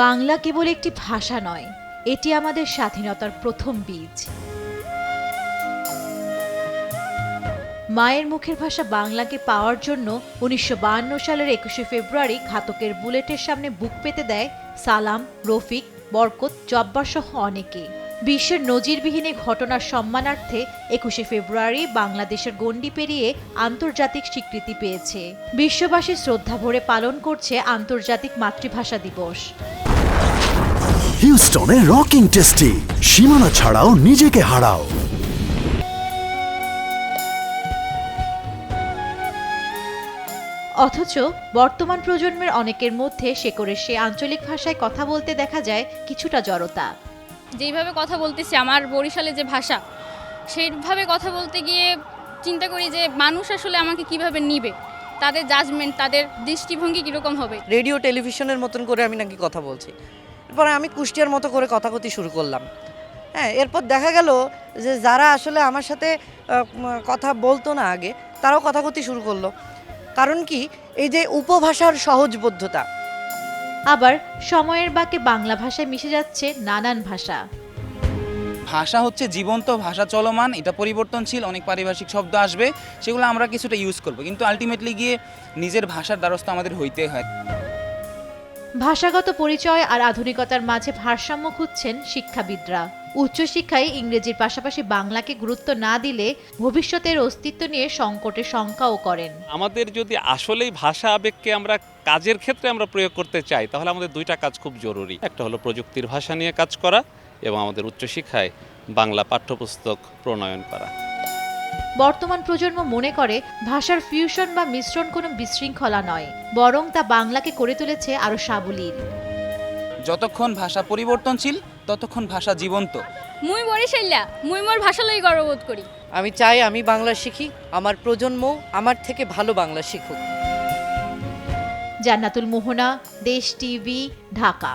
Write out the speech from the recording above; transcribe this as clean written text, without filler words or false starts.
বাংলা কেবল একটি ভাষা নয়, এটি আমাদের স্বাধীনতার প্রথম বীজ। মায়ের মুখের ভাষা বাংলাকে পাওয়ার জন্য ১৯৫২ সালের ২১শে ফেব্রুয়ারি ঘাতকের বুলেটের সামনে বুক পেতে দেয় সালাম, রফিক, বরকত, জব্বার সহ অনেকে। বিশ্বের নজিরবিহীন ঘটনার সম্মানার্থে ২১শে ফেব্রুয়ারি বাংলাদেশের গণ্ডি পেরিয়ে আন্তর্জাতিক স্বীকৃতি পেয়েছে। বিশ্ববাসী শ্রদ্ধা ভরে পালন করছে আন্তর্জাতিক মাতৃভাষা দিবস। হিউস্টনে রকিং টেস্টি, সীমানা ছাড়াও নিজেকে হারাও। অথচ বর্তমান প্রজন্মের অনেকের মধ্যে শেকড়ের সে আঞ্চলিক ভাষায় কথা বলতে দেখা যায় কিছুটা জড়তা। যেইভাবে কথা বলতেছি আমার বরিশালে যে ভাষা, সেইভাবে কথা বলতে গিয়ে চিন্তা করি যে মানুষ আসলে আমাকে কিভাবে নিবে, তাদের জাজমেন্ট, তাদের দৃষ্টিভঙ্গি কীরকম হবে। রেডিও টেলিভিশনের মতন করে আমি নাকি কথা বলছি। এরপরে আমি কুষ্টিয়ার মতো করে কথাকথি শুরু করলাম। হ্যাঁ, এরপর দেখা গেল যে যারা আসলে আমার সাথে কথা বলতো না আগে, তারাও কথাকথি শুরু করলো। কারণ কি, এই যে উপভাষার সহজবোধ্যতা। আবার সময়ের বাঁকে বাংলা ভাষায় মিশে যাচ্ছে নানান ভাষা। ভাষা হচ্ছে জীবন্ত, ভাষা চলমান, এটা পরিবর্তনশীল, অনেক পারিভাষিক শব্দ আসবে, সেগুলো আমরা কিছুটা ইউজ করব, কিন্তু আলটিমেটলি গিয়ে নিজের ভাষার দ্বারস্থ আমাদের হইতে হয়। ভাষাগত পরিচয় আর আধুনিকতার মাঝে ভারসাম্য খুঁজছেন শিক্ষাবিদরা। উচ্চশিক্ষায় ইংরেজির পাশাপাশি বাংলাকে গুরুত্ব না দিলে ভবিষ্যতের অস্তিত্ব নিয়ে সংকটের শঙ্কাও করেন। আমাদের যদি আসলেই ভাষা আবেগকে আমরা কাজের ক্ষেত্রে আমরা প্রয়োগ করতে চাই, তাহলে আমাদের দুইটা কাজ খুব জরুরি। একটা হলো প্রযুক্তির ভাষা নিয়ে কাজ করা এবং আমাদের উচ্চশিক্ষায় বাংলা পাঠ্যপুস্তক প্রণয়ন করা। বর্তমান প্রজন্ম মনে করে ভাষার ফিউশন বা মিশ্রণ কোনো বিশৃঙ্খলা নয়, বরং তা বাংলাকে করে তুলেছে আরো সাবলীল। যতক্ষণ ভাষা পরিবর্তনশীল ততক্ষণ ভাষা জীবন্ত। মুই বরিশাইলা, মুই মোর ভাষা লই গর্ববোধ করি। আমি চাই আমি বাংলা শিখি, আমার প্রজন্ম আমার থেকে ভালো বাংলা শিখুক। জান্নাতুল মোহনা, দেশ টিভি, ঢাকা।